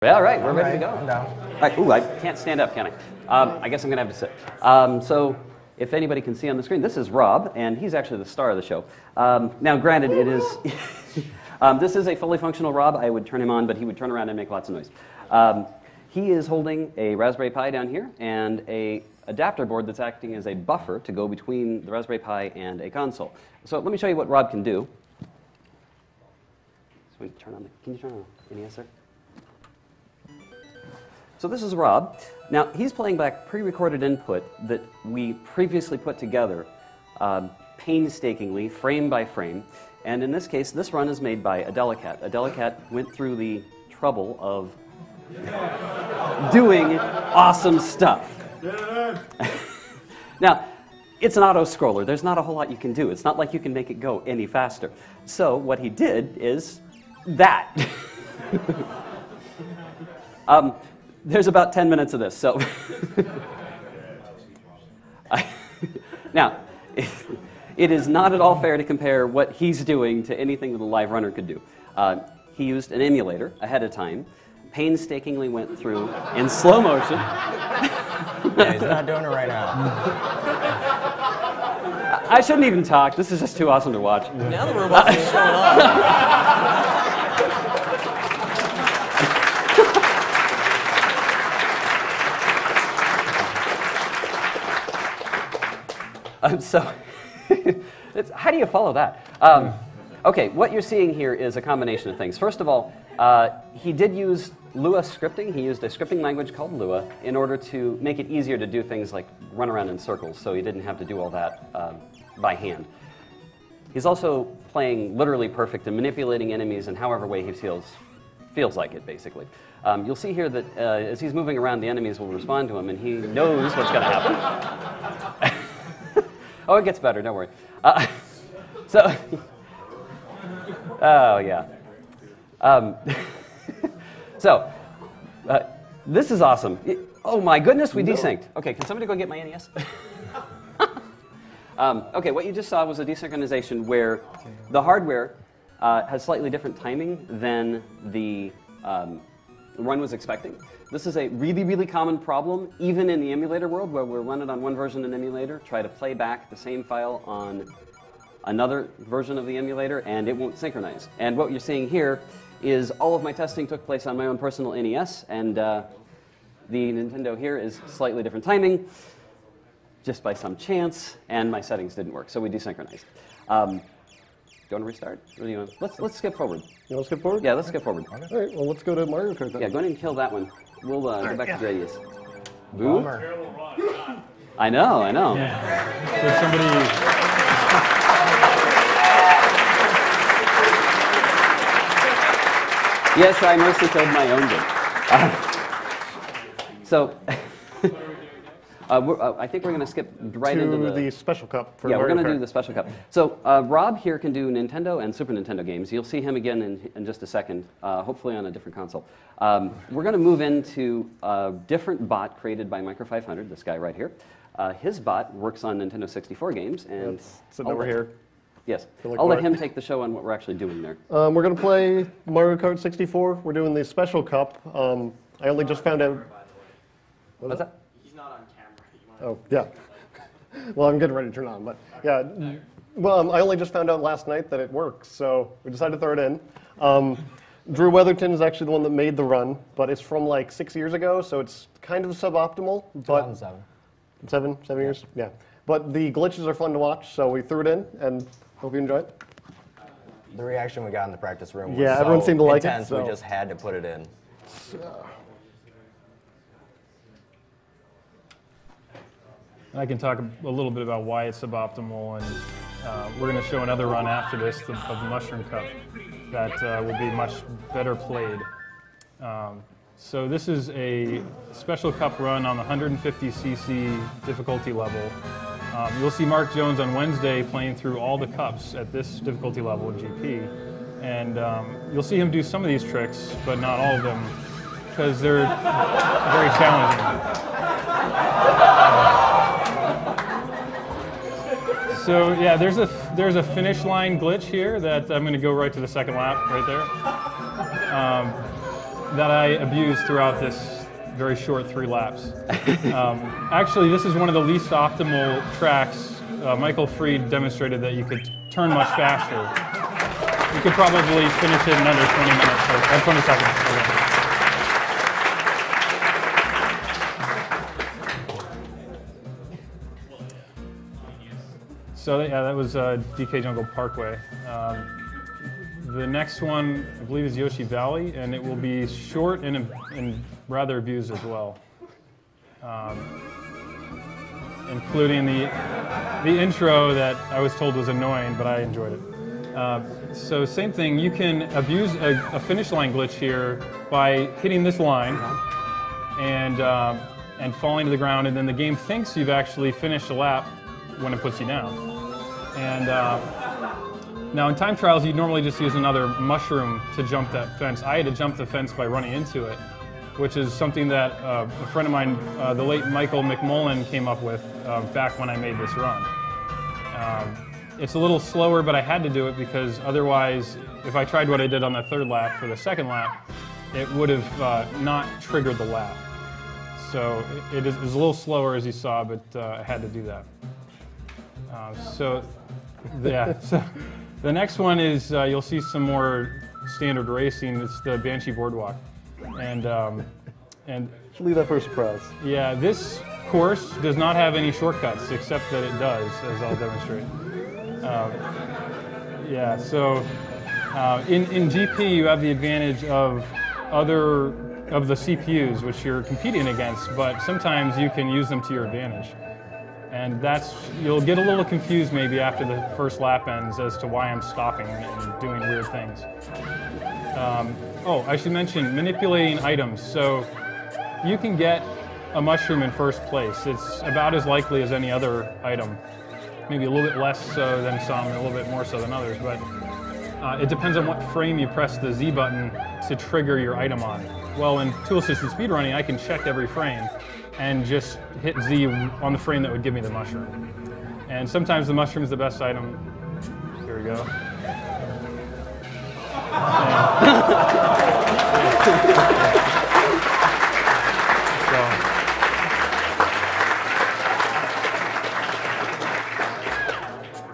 Well, all right, we're ready to go. I'm down. All right, ooh, I can't stand up, can I? I guess I'm going to have to sit. So if anybody can see on the screen, this is Rob, and he's actually the star of the show. Now, granted, it is this is a fully functional Rob. I would turn him on, but he would turn around and make lots of noise. He is holding a Raspberry Pi down here and a adapter board that's acting as a buffer to go between the Raspberry Pi and a console. So let me show you what Rob can do. So can you turn on the NES, sir? So this is Rob. Now, he's playing back pre-recorded input that we previously put together painstakingly, frame by frame. And in this case, this run is made by Adelicat. Adelicat went through the trouble of doing awesome stuff. Now, it's an auto-scroller. There's not a whole lot you can do. It's not like you can make it go any faster. So what he did is that. There's about 10 minutes of this, so. Now, it is not at all fair to compare what he's doing to anything that a live runner could do. He used an emulator ahead of time, painstakingly went through in slow motion. Yeah, he's not doing it right now. I shouldn't even talk. This is just too awesome to watch. Now the robots are showing up. So, how do you follow that? Okay, what you're seeing here is a combination of things. First of all, he did use Lua scripting. He used a scripting language called Lua in order to make it easier to do things like run around in circles, so he didn't have to do all that by hand. He's also playing literally perfect and manipulating enemies in however way he feels like it, basically. You'll see here that as he's moving around, the enemies will respond to him, and he knows what's going to happen. Oh, it gets better, don't worry. Oh, yeah. This is awesome. Oh, my goodness, we desynced. Okay, can somebody go get my NES? Okay, what you just saw was a desynchronization where the hardware has slightly different timing than the run was expecting. This is a really, really common problem, even in the emulator world, where we'll run it on one version of an emulator, try to play back the same file on another version of the emulator, and it won't synchronize. And what you're seeing here is all of my testing took place on my own personal NES, and the Nintendo here is slightly different timing, just by some chance, and my settings didn't work, so we desynchronized. Do you want to restart? What do you want? Let's skip forward. You want to skip forward? Yeah, let's skip forward. All right, well, let's go to Mario Kart then. Yeah, go ahead and kill that one. We'll go back to Gradius. Boo? I know. Yeah. There's somebody... Yes, I mostly killed my own game. I think we're going to skip right into the Special Cup for yeah, Mario we're going to Kart. do the Special Cup. So Rob here can do Nintendo and Super Nintendo games. You'll see him again in just a second, hopefully on a different console. We're going to move into a different bot created by Micro 500, this guy right here. His bot works on Nintendo 64 games. And sitting over here. Yes. Like I'll let him take the show on what we're actually doing there. We're going to play Mario Kart 64. We're doing the Special Cup. I only just found out... What's that? He's not on camera. Oh, yeah. Well, I'm getting ready to turn on, but yeah. Well, I only just found out last night that it works, so we decided to throw it in. Drew Weatherton is actually the one that made the run, but it's from like 6 years ago, so it's kind of suboptimal. But 2007. 7 years? Yeah. But the glitches are fun to watch, so we threw it in, and hope you enjoy it. The reaction we got in the practice room was yeah, everyone seemed to like intense, it. So. We just had to put it in. I can talk a little bit about why it's suboptimal, and we're going to show another run after this of the Mushroom Cup that will be much better played. So this is a Special Cup run on the 150cc difficulty level. You'll see Mark Jones on Wednesday playing through all the cups at this difficulty level in GP. And you'll see him do some of these tricks, but not all of them, because they're very challenging. So yeah, there's a finish line glitch here that I'm going to go right to the second lap right there. that I abused throughout this very short 3 laps. Actually, this is one of the least optimal tracks. Michael Fried demonstrated that you could turn much faster. You could probably finish it in under 20 minutes, or 20 seconds. Okay. So yeah, that was DK Jungle Parkway. The next one, I believe, is Yoshi Valley, and it will be short and rather abused as well, including the intro that I was told was annoying, but I enjoyed it. So same thing, you can abuse a finish line glitch here by hitting this line and falling to the ground, and then the game thinks you've actually finished a lap when it puts you down. And now in time trials, you'd normally just use another mushroom to jump that fence. I had to jump the fence by running into it, which is something that a friend of mine, the late Michael McMullen, came up with back when I made this run. It's a little slower, but I had to do it because otherwise, if I tried what I did on the 3rd lap for the 2nd lap, it would have not triggered the lap. So it was a little slower, as you saw, but I had to do that. So the next one is you'll see some more standard racing. It's the Banshee Boardwalk, and Leave that for a surprise. yeah, this course does not have any shortcuts, except that it does, as I'll demonstrate. Yeah, so in GP you have the advantage of the CPUs, which you're competing against, but sometimes you can use them to your advantage. And you'll get a little confused maybe after the 1st lap ends as to why I'm stopping and doing weird things. Oh, I should mention manipulating items. So you can get a mushroom in 1st place. It's about as likely as any other item. Maybe a little bit less so than some, and a little bit more so than others, but it depends on what frame you press the Z button to trigger your item on. Well, in tool-assisted speedrunning, I can check every frame and just hit Z on the frame that would give me the mushroom. And sometimes the mushroom is the best item. Here we go.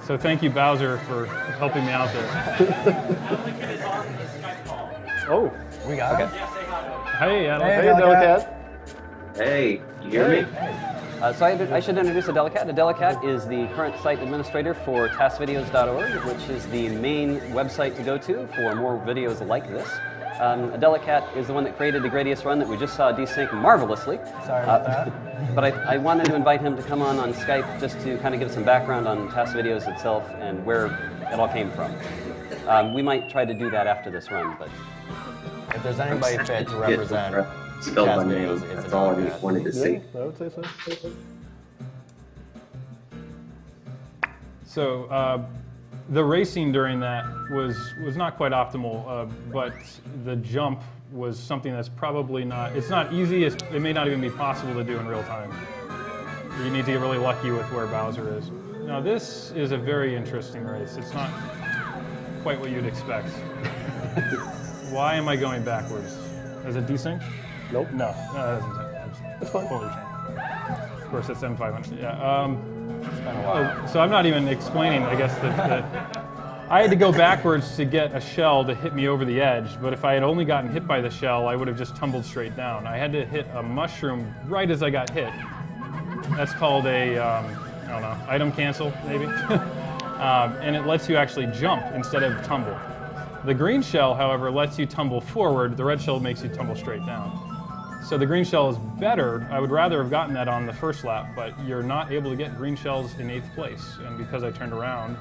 So thank you, Bowser, for helping me out there. Oh, We got it. Hey, Adam. hey, Delicat. Hey, you hear me? So I should introduce Adelicat. Adelicat is the current site administrator for TASVideos.org, which is the main website to go to for more videos like this. Adelicat is the one that created the Gradius run that we just saw desync marvelously. Sorry about that. But I wanted to invite him to come on Skype just to kind of give some background on TASVideos itself and where it all came from. We might try to do that after this run, but If there's anybody fit to represent spelled my name. TASVideos, it's That's all I just Adelicat. wanted to see. Yeah, I would say so. So the racing during that was not quite optimal, but the jump was something that's probably not, it's not easy, it may not even be possible to do in real time. You need to get really lucky with where Bowser is. Now this is a very interesting race. It's not quite what you'd expect. Why am I going backwards? Is it desync? Nope. No, that doesn't. It's fine. Totally changed. Of course, it's M500. Yeah. So I'm not even explaining, I guess, that I had to go backwards to get a shell to hit me over the edge, but if I had only gotten hit by the shell, I would have just tumbled straight down. I had to hit a mushroom right as I got hit. That's called a, I don't know, item cancel, maybe? And it lets you actually jump instead of tumble. The green shell, however, lets you tumble forward. The red shell makes you tumble straight down. So the green shell is better. I would rather have gotten that on the 1st lap, but you're not able to get green shells in 8th place. And because I turned around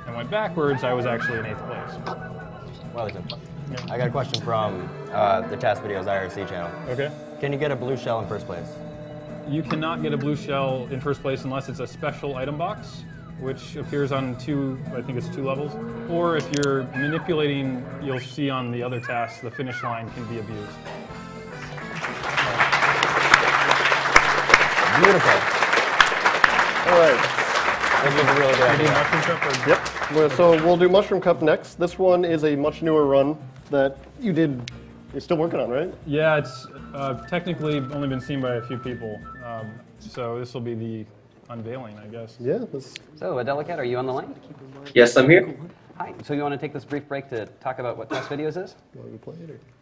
and went backwards, I was actually in 8th place. Wellington. I got a question from the TASVideos IRC channel. Okay. Can you get a blue shell in 1st place? You cannot get a blue shell in 1st place unless it's a special item box, which appears on I think it's 2 levels. Or if you're manipulating, you'll see on the other tasks, the finish line can be abused. Beautiful. All right. This was a really good idea. Yep. So we'll do Mushroom Cup next. This one is a much newer run that you did You're still working on, right? Yeah, it's technically only been seen by a few people, so this will be the unveiling, I guess. Yeah. So, Adelicat, are you on the line? Yes, I'm here. Hi. So you want to take this brief break to talk about what Test Videos is?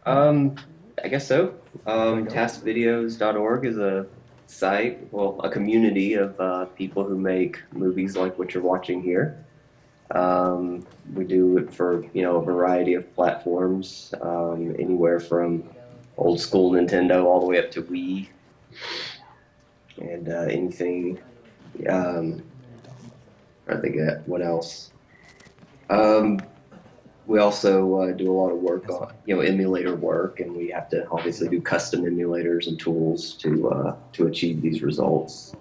I guess so. TASBvideos.org is a site, well, a community of people who make movies like what you're watching here. We do it for, a variety of platforms, anywhere from old school Nintendo all the way up to Wii and anything. I think what else? We also do a lot of work on, emulator work, and we have to obviously do custom emulators and tools to achieve these results.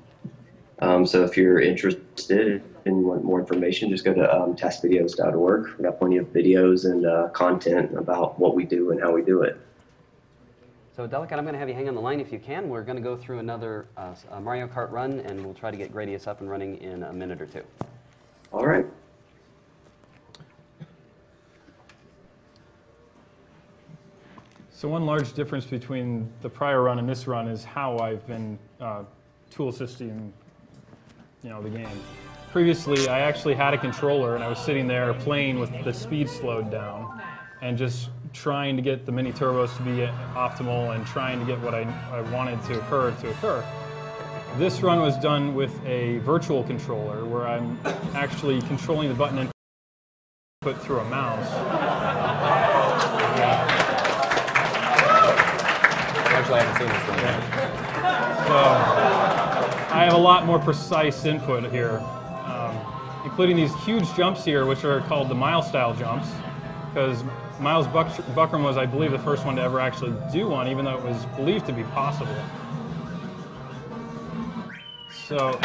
So if you're interested and want more information, just go to TASBvideos.org. We've got plenty of videos and content about what we do and how we do it. So, Adelicat, I'm going to have you hang on the line if you can. We're going to go through another Mario Kart run, and we'll try to get Gradius up and running in a minute or two. All right. So one large difference between the prior run and this run is how I've been tool assisting, the game. Previously, I actually had a controller, and I was sitting there playing with the speed slowed down, and just trying to get the mini turbos to be optimal and trying to get what I wanted to occur. This run was done with a virtual controller, where I'm actually controlling the button input through a mouse. Actually, I haven't seen this one yet. So I have a lot more precise input here, including these huge jumps here, which are called the mile-style jumps, because Miles Buckram was, I believe, the first one to ever actually do one, even though it was believed to be possible. So,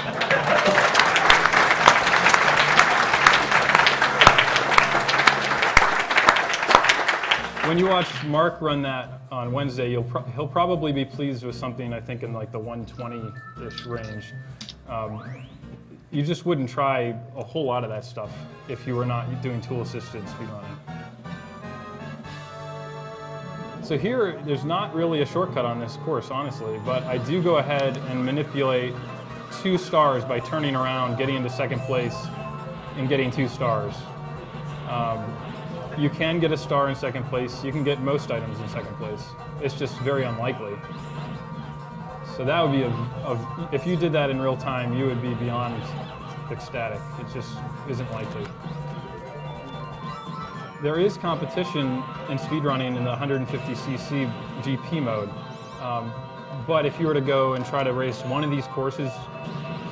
when you watch Mark run that on Wednesday, he'll probably be pleased with something, I think, in like the 120-ish range. You just wouldn't try a whole lot of that stuff if you were not doing tool-assisted speedrunning. So here, there's not really a shortcut on this course, honestly, but I do go ahead and manipulate 2 stars by turning around, getting into second place, and getting 2 stars. You can get a star in second place. You can get most items in second place. It's just very unlikely. So that would be if you did that in real time, you would be beyond ecstatic. It just isn't likely. There is competition in speedrunning in the 150cc GP mode. But if you were to go and try to race one of these courses,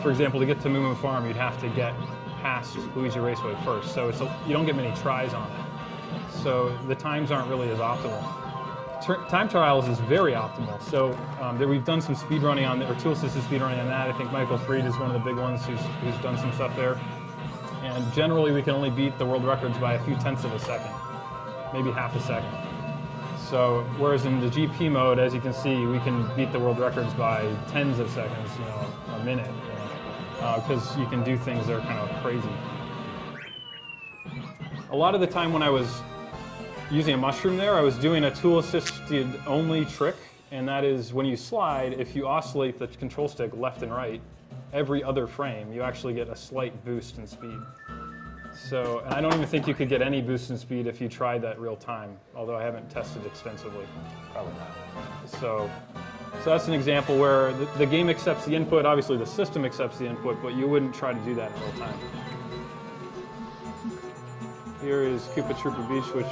for example, to get to Moo Moo Farm, you'd have to get past Luigi Raceway first. So you don't get many tries on it. So the times aren't really as optimal. Time trials is very optimal. So we've done some speedrunning on, or tool-assisted speedrunning on that. I think Michael Fried is one of the big ones who's done some stuff there. And generally, we can only beat the world records by a few tenths of a second, maybe half a second. So, whereas in the GP mode, as you can see, we can beat the world records by tens of seconds, a minute, because you can do things that are kind of crazy. A lot of the time when I was using a mushroom there, I was doing a tool-assisted only trick, and that is when you slide, if you oscillate the control stick left and right, every other frame, you actually get a slight boost in speed. So, and I don't even think you could get any boost in speed if you tried that real time, although I haven't tested extensively. Probably not. So that's an example where the game accepts the input, obviously the system accepts the input, but you wouldn't try to do that in real time. Here is Koopa Troopa Beach, which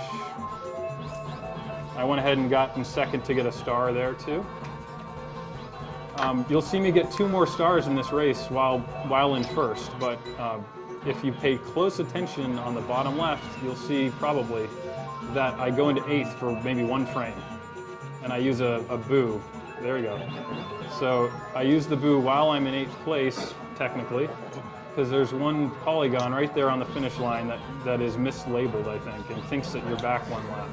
I went ahead and got in second to get a star there too. You'll see me get 2 more stars in this race while in first, but if you pay close attention on the bottom left, you'll see probably that I go into 8th for maybe 1 frame, and I use a boo. There we go. So I use the boo while I'm in 8th place, technically, because there's one polygon right there on the finish line that is mislabeled, I think, and thinks that you're back 1 lap.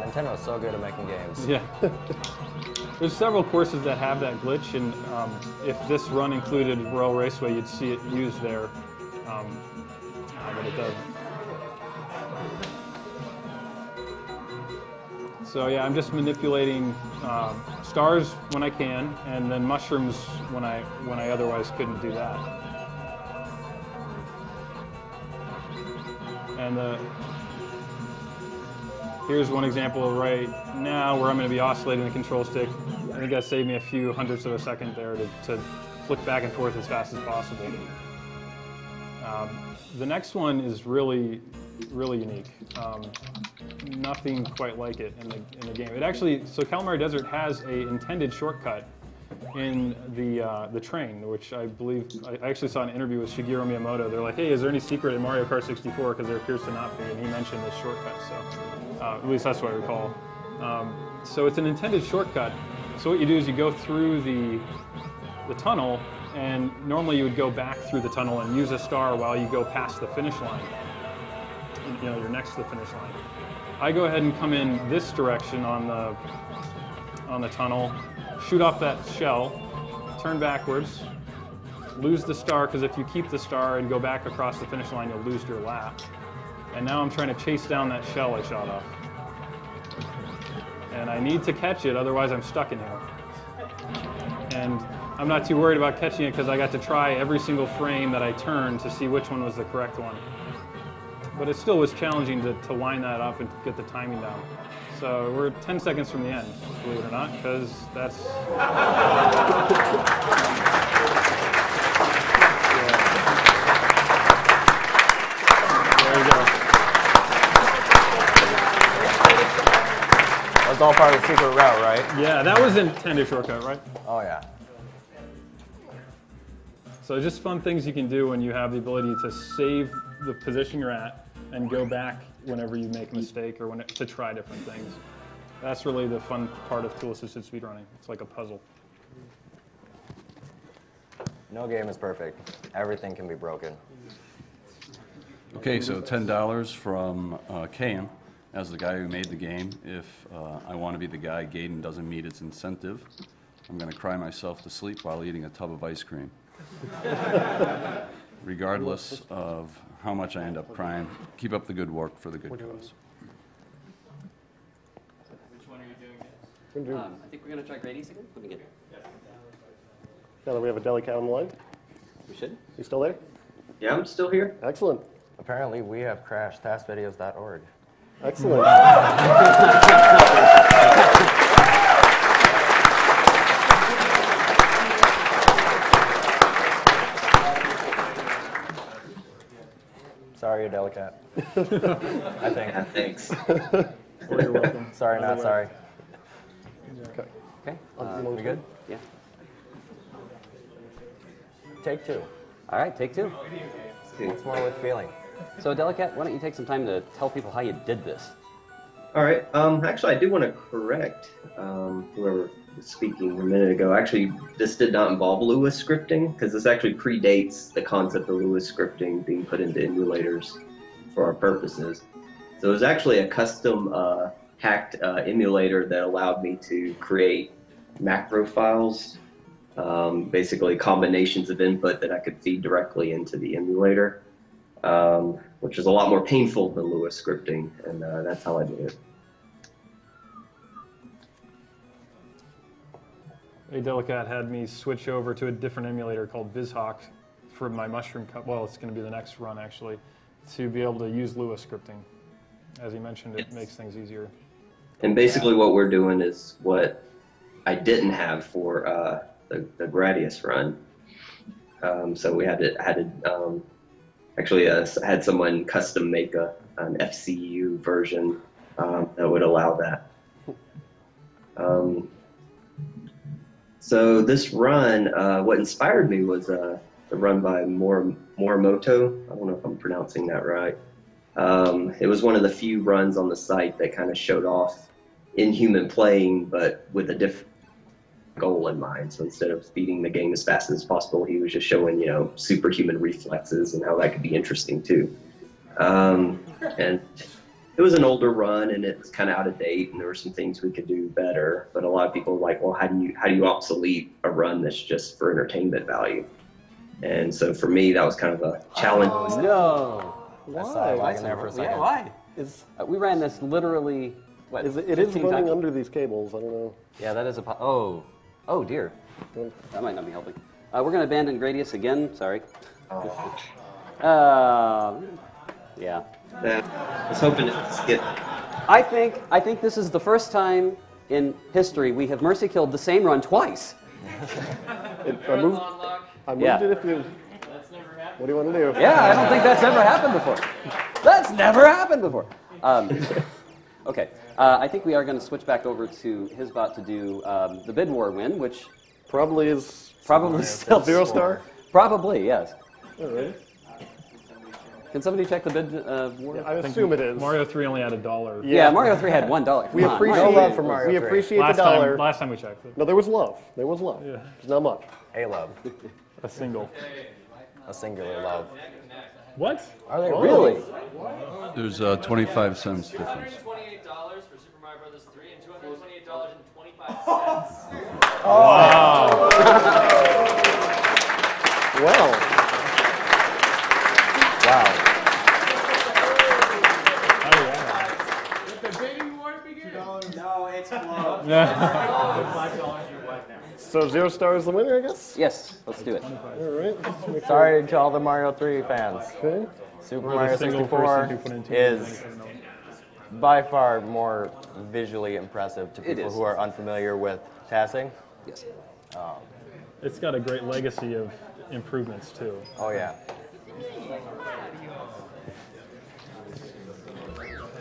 Nintendo is so good at making games. Yeah. There's several courses that have that glitch, and if this run included Royal Raceway, you'd see it used there, but it doesn't. So yeah, I'm just manipulating stars when I can, and then mushrooms when I otherwise couldn't do that. And here's one example right now where I'm going to be oscillating the control stick. I think that saved me a few hundredths of a second there to flick back and forth as fast as possible. The next one is really unique. Nothing quite like it in the game. It actually, so Calamari Desert has a intended shortcut in the train, which I believe, I actually saw an interview with Shigeru Miyamoto. They're like, hey, is there any secret in Mario Kart 64? Because there appears to not be, and he mentioned this shortcut, so at least that's what I recall. So it's an intended shortcut. So what you do is you go through the tunnel, and normally you would go back through the tunnel and use a star while you go past the finish line. You know, you're next to the finish line. I go ahead and come in this direction on the tunnel, shoot off that shell, turn backwards, lose the star, because if you keep the star and go back across the finish line, you'll lose your lap. And now I'm trying to chase down that shell I shot off. And I need to catch it, otherwise I'm stuck in here. And I'm not too worried about catching it because I got to try every single frame that I turned to see which one was the correct one. But it still was challenging to line that up and get the timing down. So we're 10 seconds from the end, believe it or not, because that's... There you go. That's all part of the secret route, right? Yeah, that was intended shortcut, right? Oh, yeah. So just fun things you can do when you have the ability to save the position you're at and go back whenever you make a mistake or to try different things. That's really the fun part of tool-assisted speedrunning. It's like a puzzle. No game is perfect. Everything can be broken. Okay, so $10 from Kayan as the guy who made the game. If I want to be the guy Gaiden doesn't meet its incentive, I'm going to cry myself to sleep while eating a tub of ice cream. Regardless of how much I end up crying, keep up the good work for the good cause. Which one are you doing next? I think we're going to try Gradius again. Let me get it. Now that we have a deli cat on the line. We should. You still there? Yeah, I'm still here. Excellent. Apparently, we have crashed TASBvideos.org. Excellent. Sorry, you're delicate. I think. Yeah, thanks. You're welcome. Sorry, not sorry. Okay. Okay. We good? Yeah. Take two. All right, take two. What's more with feeling? So, Delicat, why don't you take some time to tell people how you did this? All right. Actually, I do want to correct whoever was speaking a minute ago. Actually, this did not involve Lewis scripting, because this actually predates the concept of Lewis scripting being put into emulators for our purposes. So it was actually a custom hacked emulator that allowed me to create macro files, basically combinations of input that I could feed directly into the emulator. Which is a lot more painful than Lewis scripting, and that's how I did it. Hey, Delicat had me switch over to a different emulator called BizHawk for my Mushroom Cup. Well, it's going to be the next run, actually, to be able to use Lewis scripting. As you mentioned, it makes things easier. And basically what we're doing is what I didn't have for the Gradius run. So we had to actually had someone custom make an FCU version that would allow that. So this run, what inspired me was the run by Morimoto. I don't know if I'm pronouncing that right. It was one of the few runs on the site that kind of showed off inhuman playing, but with a different goal in mind. So instead of beating the game as fast as possible, he was just showing, you know, superhuman reflexes and how that could be interesting too. And it was an older run, and it was kind of out of date, and there were some things we could do better. But a lot of people were like, well, how do you obsolete a run that's just for entertainment value? And so for me, that was kind of a challenge. Oh, no. I saw it like in there for a second. Yeah, why? We ran this literally what? It is 15 running times? under these cables. I don't know. Yeah, that is a. Oh dear. That might not be helping. We're going to abandon Gradius again. Sorry. Yeah. I was hoping to skip. I think this is the first time in history we have mercy killed the same run twice. I moved Yeah. it if you. What do you want to do? Yeah, I don't think that's ever happened before. That's never happened before. Okay, I think we are going to switch back over to his bot to do the bid war win, which Probably is still 0 star. Probably, yes. All right. Can somebody check the bid war? I assume it is. Mario 3 only had $1. Yeah, Mario 3 had $1. We Come on, appreciate No love for Mario we 3. appreciate the dollar. Last time we checked it. No, there was love. There was love. Yeah. There's not much. A love. A single. A singular love. What? Are they Really? There's 25 cents difference. $228 for Super Mario Bros. 3 and $228.25. Wow. Well, Wow. No, it's close. so 0 star is the winner, I guess. Yes, let's do it. All right. Let's make sure. Sorry to all the Mario 3 fans. Okay. Super Or the Mario single 64 person who put in is by far more visually impressive to It people is. who are unfamiliar with tassing. Yes. It's got a great legacy of improvements, too. Oh yeah.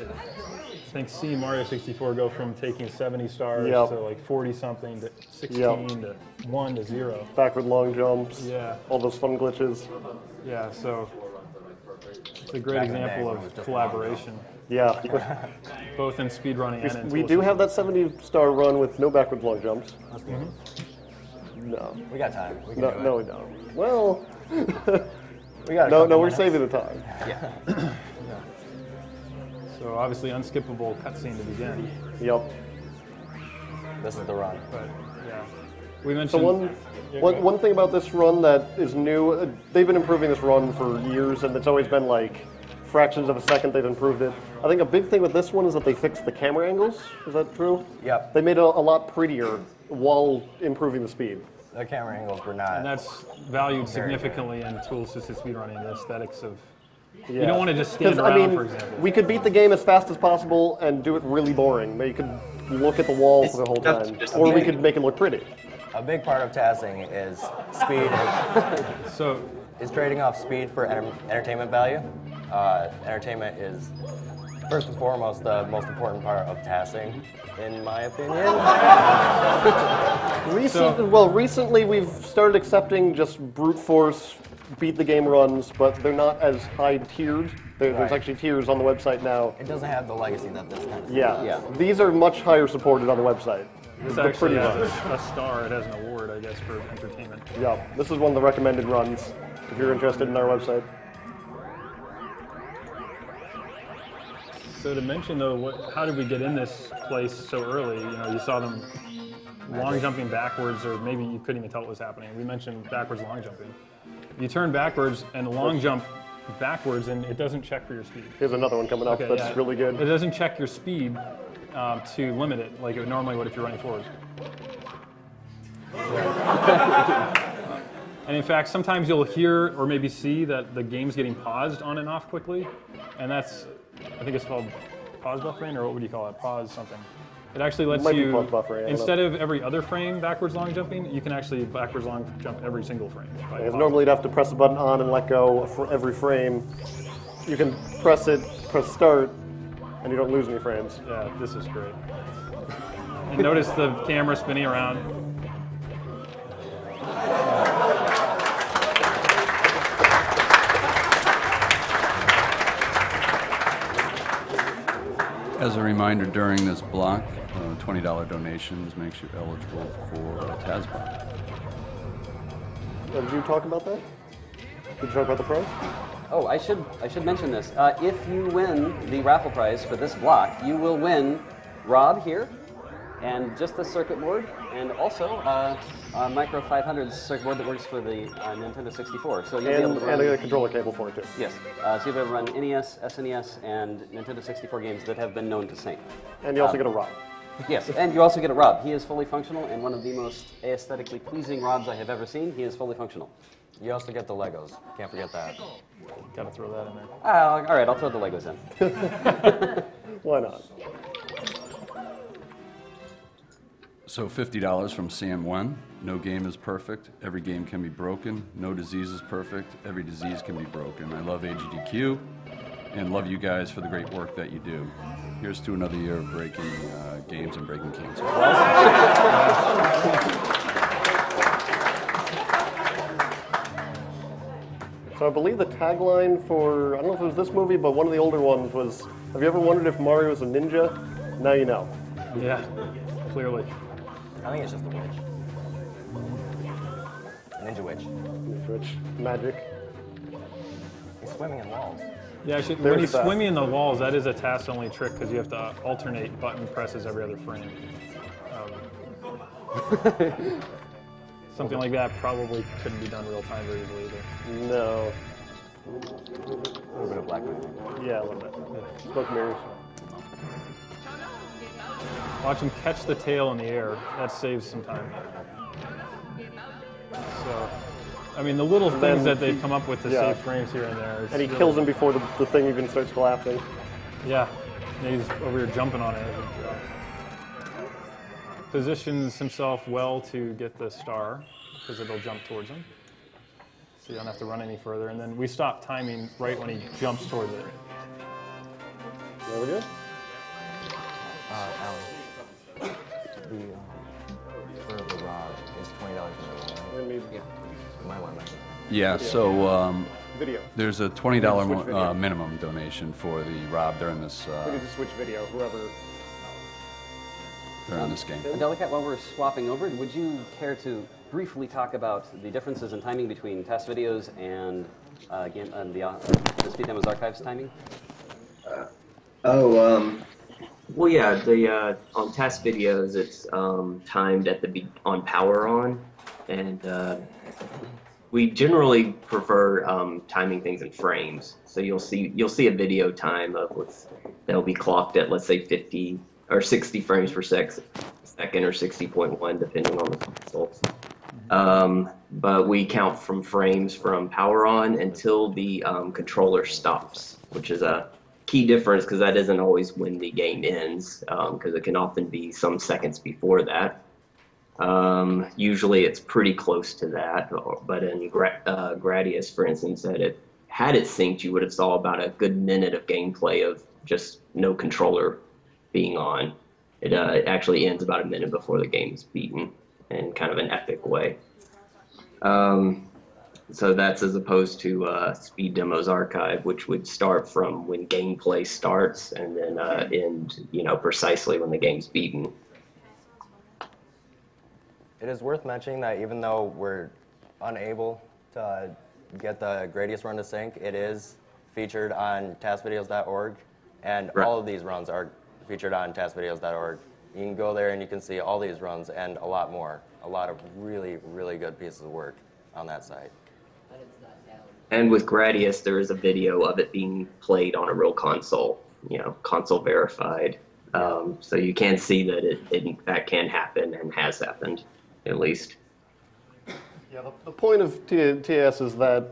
I think seeing Mario 64 go from taking 70 stars Yep. to like 40 something to 16 Yep. to 1 to 0. Backward long jumps. Yeah. All those fun glitches. Yeah, so it's a great Back in the day example when it was of just collaboration, Yeah. both in speedrunning and in we tool do have system. that 70-star run with no backward long jumps. No. We got time. We can No, do it. no, we don't. Well, We got a no, couple we're minutes. saving the time. So obviously unskippable cutscene to begin. Yep. This is the run. But yeah, we So mentioned one thing about this run that is new, they've been improving this run for years, and it's always been like fractions of a second they've improved it. I think a big thing with this one is that they fixed the camera angles. Is that true? Yep. They made it a lot prettier while improving the speed. The camera angles were not. and that's valued Very good. significantly in tool-assisted speedrunning. The aesthetics of Yeah. you don't want to just stand 'Cause, around, I mean, for example. we could beat the game as fast as possible and do it really boring. But you could look at the wall for the whole That's time, just or we amazing. could make it look pretty. A big part of tassing is speed. So Is trading off speed for entertainment value. Entertainment is first and foremost the most important part of tassing, in my opinion. Recently we've started accepting just brute force, beat the game runs, but they're not as high tiered. There's Right. actually tiers on the website now. It doesn't have the legacy that this kind of Yeah. Yeah. These are much higher supported on the website. this The actually pretty has ones. a star. It has an award, I guess, for entertainment. Yeah, this is one of the recommended runs if you're interested in our website. So to mention though, how did we get in this place so early? You know, you saw them long jumping backwards, or maybe you couldn't even tell what was happening. We mentioned backwards long jumping. You turn backwards and long jump backwards, and it doesn't check for your speed. Here's another one coming up Okay, that's yeah. really good. It doesn't check your speed to limit it like it normally would if you're running forwards. And in fact, sometimes you'll hear or maybe see that the game's getting paused on and off quickly, and that's, I think it's called pause buffering, or what would you call it? Pause something. It actually lets Might be you, pause buffering, I don't instead of every other frame backwards long jumping, you can actually backwards long jump every single frame. by Because pausing. normally you'd have to press the button on and let go for every frame. You can press it, press start, and you don't lose any frames. Yeah, this is great. And notice the camera spinning around. As a reminder, during this block, $20 donations makes you eligible for a TASBot. Did you talk about that? Did you talk about the prize? Oh, I should mention this. If you win the raffle prize for this block, you will win Rob here, and just the circuit board, and also a Micro 500 circuit board that works for the Nintendo 64. So you'll be able to run, and a controller cable for it too. yes, so you'll be able to run NES, SNES, and Nintendo 64 games that have been known to sync. And you also get a ROM. Yes, and you also get a Rob. He is fully functional, and one of the most aesthetically pleasing Robs I have ever seen. He is fully functional. You also get the Legos. Can't forget that. Got to throw that in there. All right, I'll throw the Legos in. Why not? So $50 from Sam Wen. No game is perfect. Every game can be broken. No disease is perfect. Every disease can be broken. I love AGDQ and love you guys for the great work that you do. Here's to another year of breaking games and breaking cancer. So I believe the tagline for, I don't know if it was this movie, but one of the older ones was, have you ever wondered if Mario is a ninja? Now you know. Yeah, clearly. I think it's just the witch. Ninja witch. Which, magic. He's swimming in walls. Yeah, actually, when There's he's that. swimming in the walls, that is a task-only trick because you have to alternate button presses every other frame. Something like that probably couldn't be done real-time very easily either. No. A little bit of black magic. Yeah, a little bit. Smoke and mirrors. Watch him catch the tail in the air. That saves some time. So, I mean, the little things that they've come up with to save frames here and there. And he kills him before the thing even starts collapsing. Yeah, and he's over here jumping on it. Positions himself well to get the star because it'll jump towards him. So you don't have to run any further. And then we stop timing right when he jumps towards it. There we go. Alan. For the rod is $20 for the rod. You might want that. Yeah, so Video. there's a $20 minimum donation for the Rob during this We need to switch video, whoever. game. Delicat, while we're swapping over, would you care to briefly talk about the differences in timing between TAS videos and the Speed Demos Archives timing? Well, yeah, the on test videos, it's timed at on power on, and we generally prefer timing things in frames. So you'll see a video time of that'll be clocked at, let's say, 50 or 60 frames per second or 60.1 depending on the console. But we count from frames from power on until the controller stops, which is a key difference because that isn't always when the game ends, because it can often be some seconds before that. Usually it's pretty close to that, but in Gradius, for instance, had it synced, you would have saw about a good minute of gameplay of just no controller being on. It actually ends about a minute before the game's beaten in kind of an epic way. So that's as opposed to Speed Demos Archive, which would start from when gameplay starts and then end, precisely when the game's beaten. It is worth mentioning that even though we're unable to get the Gradius run to sync, it is featured on TASVideos.org, and all of these runs are featured on TASVideos.org. You can go there and you can see all these runs and a lot more. A lot of really, really good pieces of work on that site. And with Gradius, there is a video of it being played on a real console, console verified. So you can see that it in fact can happen and has happened, at least. Yeah, the point of TAS is that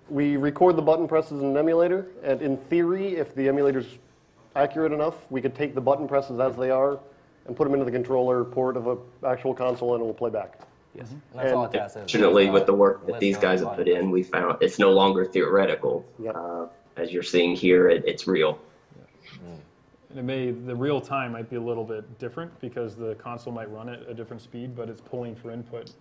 we record the button presses in an emulator, and in theory, if the emulator's accurate enough, we could take the button presses as they are and put them into the controller port of an actual console, and it will play back. Yes. And that's all TAS is. Fortunately, with the work that these guys have put in, we found it's no longer theoretical. Yep. As you're seeing here, it's real. And the real time might be a little bit different because the console might run at a different speed, but it's pulling for input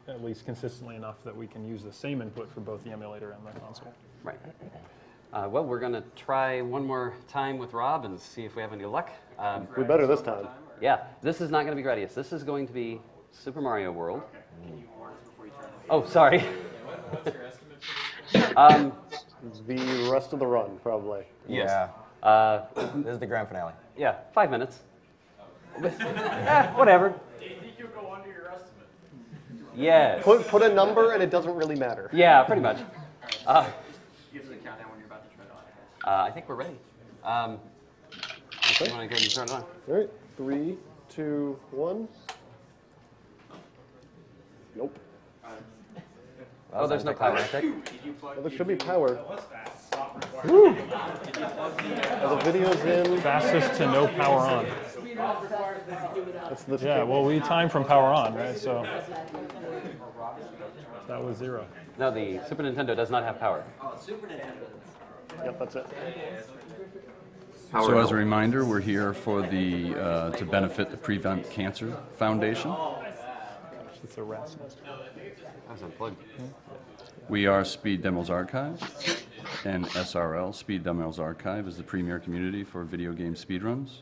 at least consistently enough that we can use the same input for both the emulator and the console. Right. Well, we're going to try one more time with Rob and see if we have any luck. We better this time. Yeah, this is not going to be Gradius. This is going to be Super Mario World. Oh, sorry. The rest of the run, probably. Yeah. Uh, This is the grand finale. yeah, 5 minutes. Whatever. AGDQ go under your estimate. Yes. Put a number and it doesn't really matter. Yeah, pretty much. Give us the countdown when you're about to turn it on. I think we're ready. You want to go ahead and turn it on? All right, 3, 2, 1. Nope. Oh, there's no power. Well, there should be power. Woo! The video's in. Fastest to no power on. That's the Yeah, well, we timed from power on, right? So that was 0. No, the Super Nintendo does not have power. Yep, that's it. So as a reminder, we're here for the to benefit the Prevent Cancer Foundation. It's a rat's nest. That was unplugged. We are Speed Demos Archive, and SRL, Speed Demos Archive, is the premier community for video game speedruns.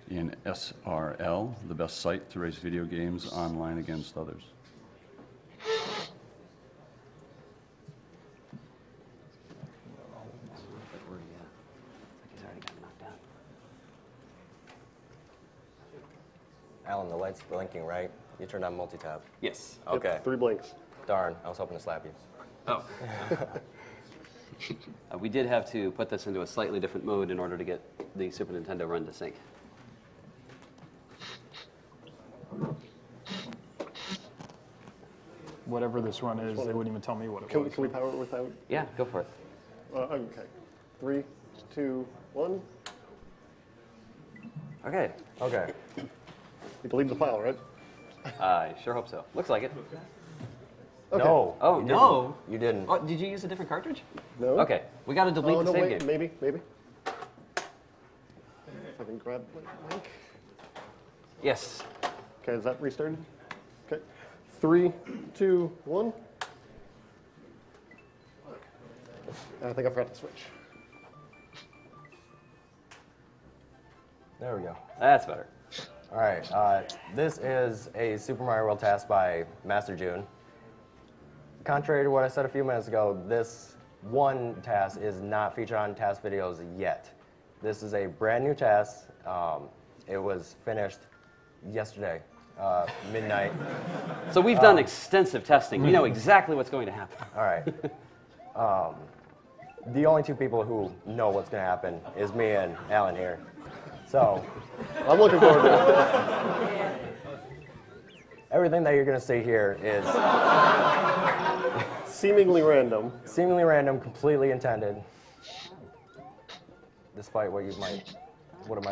And SRL, the best site to race video games online against others. Alan, the light's blinking, right? You turned on multi-tap. Yes. Okay. Yep, 3 blinks. Darn, I was hoping to slap you. Oh. We did have to put this into a slightly different mode in order to get the Super Nintendo run to sync. Whatever this run is, they wouldn't even tell me what it was. Can we power it without? Yeah, go for it. Okay. 3, 2, 1. Okay. Okay. You delete the file, right? I sure hope so. Looks like it. Okay. No. Oh, you no. Didn't. You didn't. Oh, did you use a different cartridge? No. Okay. We got to delete Oh, the no, save wait, game. maybe. If I can grab my mic. Yes. Okay, is that restarted? Okay. 3, 2, 1. I think I forgot to switch. There we go. That's better. All right. This is a Super Mario World task by Master June. Contrary to what I said a few minutes ago, this one task is not featured on task videos yet. This is a brand new task. It was finished yesterday, midnight. So we've done extensive testing. We know exactly what's going to happen. All right. The only two people who know what's going to happen is me and Alan here. So I'm looking forward to everything that you're going to see here is Seemingly random. seemingly random, completely intended, despite what it might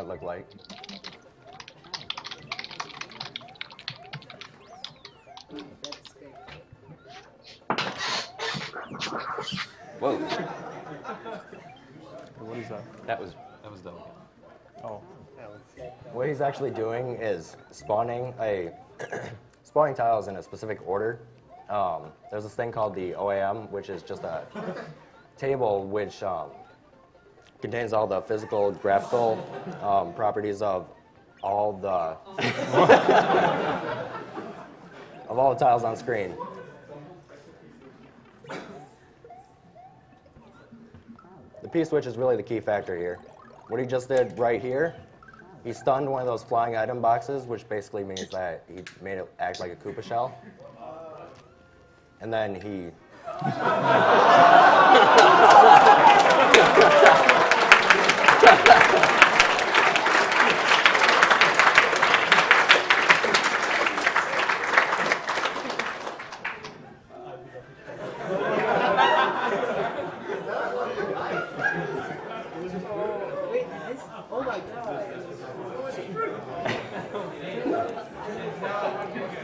look like. Whoa. What is that? That was delicate. Oh. What he's actually doing is spawning tiles in a specific order. There's this thing called the OAM, which is just a table which contains all the physical, graphical properties of all the tiles on screen. The P-switch is really the key factor here. What he just did right here, he stunned one of those flying item boxes, which basically means that he made it act like a Koopa shell. And then he...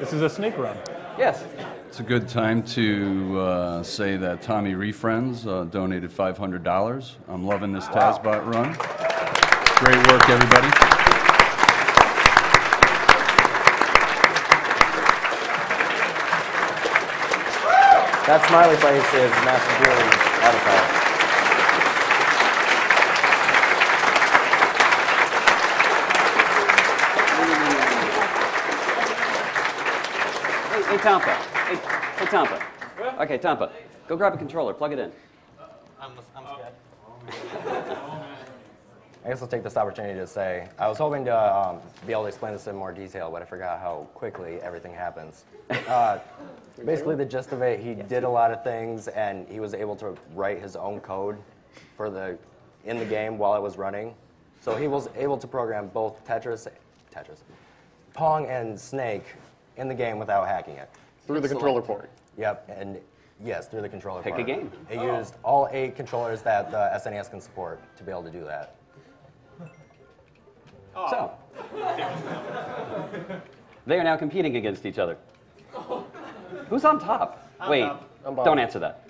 This is a snake run. Yes. It's a good time to say that Tommy Refriends donated $500. I'm loving this TASBot run. Great work, everybody. That smiley face is Master June's avatar. Hey, Tampa. Hey, Tampa. Okay, Tampa. Go grab a controller. Plug it in. I'm scared. I guess I'll take this opportunity to say, I was hoping to be able to explain this in more detail, but I forgot how quickly everything happens. Basically, the gist of it, he did a lot of things, and he was able to write his own code in the game while it was running. So he was able to program both Pong and Snake in the game without hacking it. Through the controller port. Yep, and yes, through the controller Pick port. a game. It used all 8 controllers that the SNES can support to be able to do that. So, they are now competing against each other. Who's on top? Wait, don't answer that.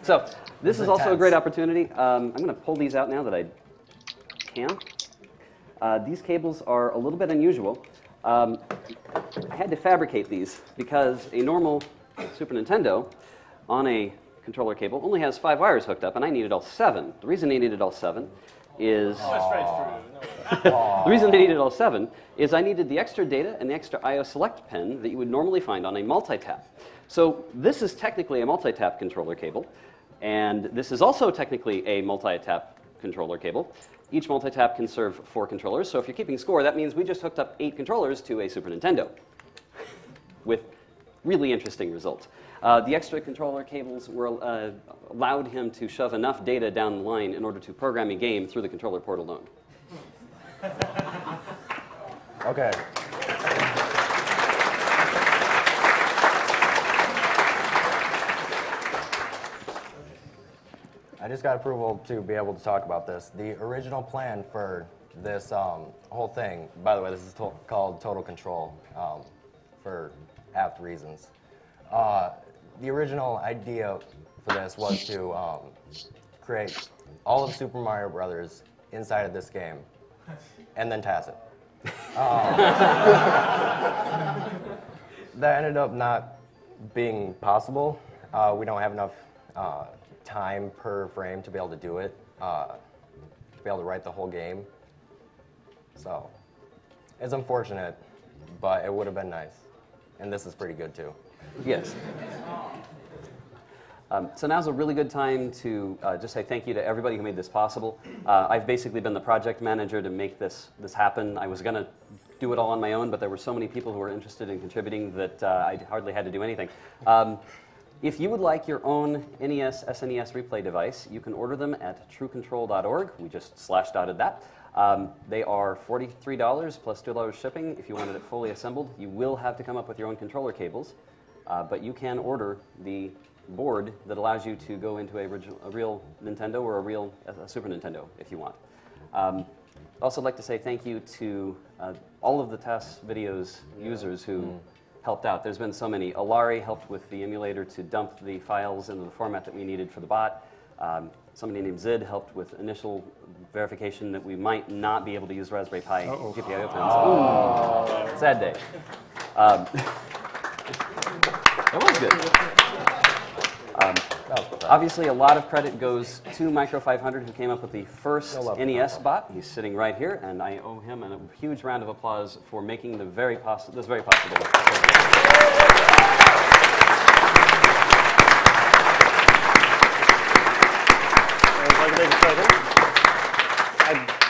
So, this is also a great opportunity. I'm going to pull these out now that I can. These cables are a little bit unusual. I had to fabricate these because a normal Super Nintendo on a controller cable only has 5 wires hooked up, and I needed all 7. The reason I needed all 7 is the reason I needed all 7 is I needed the extra data and the extra I/O select pin that you would normally find on a multi-tap. So this is technically a multi-tap controller cable, and this is also technically a multi-tap controller cable. Each multi-tap can serve 4 controllers, so if you're keeping score, that means we just hooked up 8 controllers to a Super Nintendo with really interesting results. The extra controller cables allowed him to shove enough data down the line in order to program a game through the controller port alone. Okay. I just got approval to be able to talk about this. The original plan for this whole thing, by the way, this is called Total Control for apt reasons. The original idea for this was to create all of Super Mario Brothers inside of this game and then TAS it. That ended up not being possible. We don't have enough time per frame to be able to do it, to be able to write the whole game. So it's unfortunate, but it would have been nice. And this is pretty good too. Yes. So now's a really good time to just say thank you to everybody who made this possible. I've basically been the project manager to make this happen. I was going to do it all on my own, but there were so many people who were interested in contributing that I hardly had to do anything. If you would like your own NES, SNES replay device, you can order them at truecontrol.org. We just /dotted that. They are $43 plus $2 shipping if you wanted it fully assembled. You will have to come up with your own controller cables, but you can order the board that allows you to go into a real Nintendo or a real Super Nintendo if you want. I'd also like to say thank you to all of the TAS videos users who helped out. There's been so many. Alari helped with the emulator to dump the files into the format that we needed for the bot. Somebody named Zid helped with initial verification that we might not be able to use Raspberry Pi GPIO pins. Sad day. That was good. Obviously, a lot of credit goes to Micro 500, who came up with the first NES bot. He's sitting right here, and I owe him a huge round of applause for making this very possible.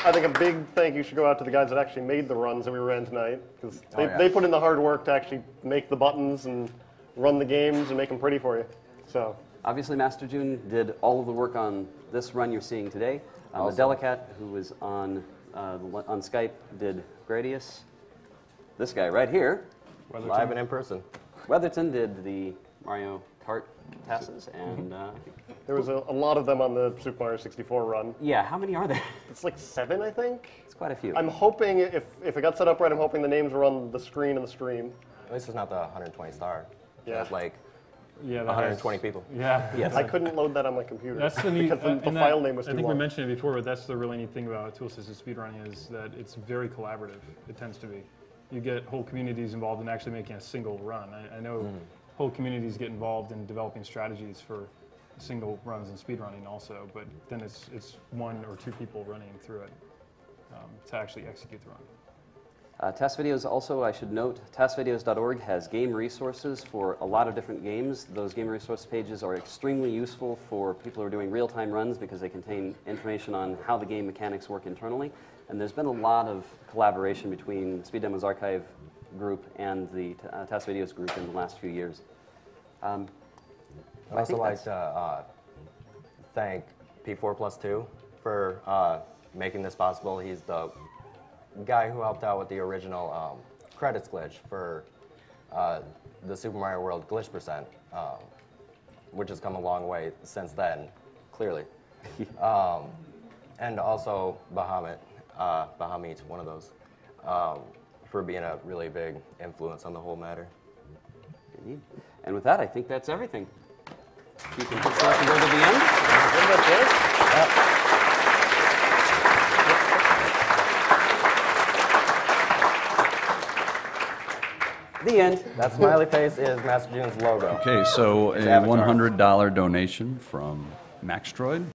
I think a big thank you should go out to the guys that actually made the runs that we ran tonight, because they put in the hard work to actually make the buttons and run the games and make them pretty for you. So obviously, Master June did all of the work on this run you're seeing today. The Delicat, who was on Skype, did Gradius. This guy right here, live and in person. Weatherton did the Mario Kart TASes, and there was a lot of them on the Super Mario 64 run. Yeah, how many are there? It's like 7, I think. It's quite a few. I'm hoping, if it got set up right, I'm hoping the names were on the screen in the stream. At least it's not the 120 star. Yeah. It's like Yeah, 120 people. Yeah. Yes. I couldn't load that on my computer. That's the neat. because the file name was too I think long. we mentioned it before, but that's the really neat thing about tool-assisted speedrunning is that it's very collaborative. It tends to be. You get whole communities involved in actually making a single run. I know whole communities get involved in developing strategies for single runs and speedrunning also, but then it's 1 or 2 people running through it to actually execute the run. TASVideos also, I should note, TASVideos.org has game resources for a lot of different games. Those game resource pages are extremely useful for people who are doing real-time runs because they contain information on how the game mechanics work internally. And there's been a lot of collaboration between Speed Demo's archive group and the TASVideos group in the last few years. I'd also like to thank P4+2 for making this possible. He's the guy who helped out with the original credits glitch for the Super Mario World glitch percent, which has come a long way since then, clearly. And also Bahamut, one of those, for being a really big influence on the whole matter. Indeed. And with that, I think that's everything. You can put that and go to the end. I think that's it. The end. That smiley face is Master June's logo. Okay, so a $100 donation from Maxtroid.